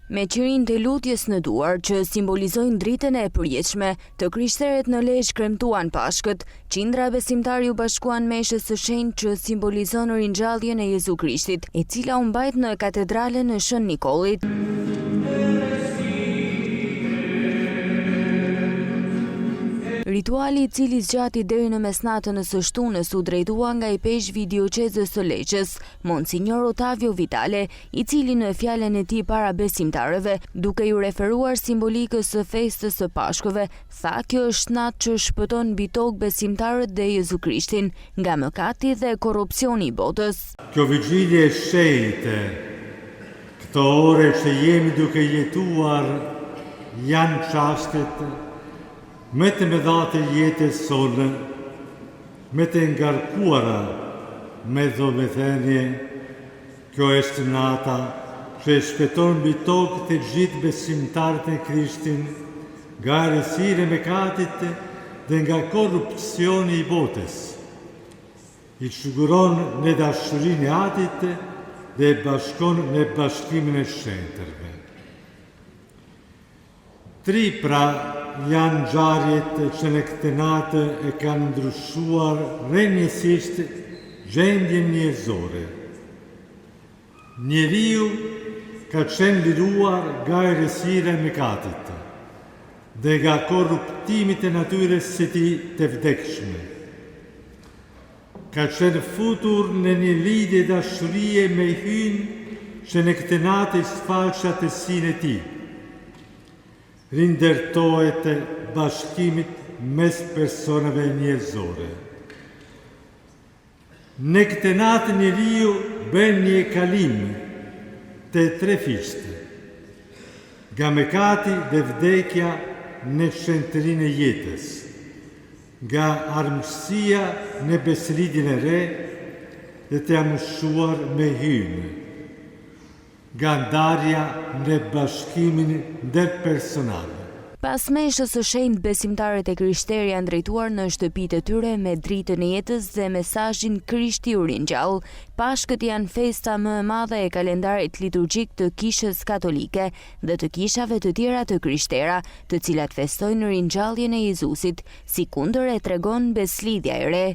Me qirin të lutjes në duar që simbolizojnë dritën e përjetshme të krishterët në Lezhë kremtuan Pashkët, qindra besimtarë u bashkuan meshës së shenjtë që simbolizon ringjalljen e Jezu Krishtit, e cila u mbajt në katedralen e Shën Nikollit. Rituali, i cili zgjati deri në mesnatën e së shtunës, u drejtua nga i peshqvi dioqezës së Lezhës, Monsignor Ottavio Vitale, i cili në fjalën e tij para besimtarëve, duke ju referuar simbolikës së festës së Pashkëve, tha kjo është natë që shpëton mbi tokë besimtarët dhe Jezu Krishtin nga mëkati dhe korrupsioni i botës. Kjo vigjilje e shenjtë, këto ore që jemi duke jetuar, janë çastet me të mëdhate jetës sonë, me të ngarkuara me domethënie, kjo është nata që shpëton mbi tokë të gjithë besimtarët e Krishtin nga errësira e mëkatit dhe nga korrupsioni i botës. I siguron në dashurinë e Atit dhe bashkon në bashkimin e shenjtërve. Tri pra janë ngjarjet që në këtë natë e kanë ndryshuar rrënjësisht gjendjen njerëzore. Njeriu ka qenë liruar nga errësira e mëkatit dhe nga korruptimi të natyrës së tij të vdekshme. Ka qenë futur në një lidhje dashurie me hyn që në këtë natë sfaqet aftësinë e tij. Rindërtohet bashkimit mes personave njerëzore. Në këtë natë njeriu bën një kalim të trefishtë, nga mëkati dhe vdekja në shenjtërinë e jetës, nga armësia në besëridhjen e re dhe të amëshuar me hyn, nga ndarja në bashkimin ndërpersonal. Pas meshës së shenjtë, besimtarët e krishterë janë drejtuar në shtëpitë e tyre me dritën e jetës dhe mesazhin Krishti u ringjall. Pashkët janë festa më e madhe e kalendarit liturgjik të Kishës Katolike dhe të kishave të tjera të krishtera, të cilat festojnë ringjalljen e Jezusit, si kundër e tregon beslidhja e re.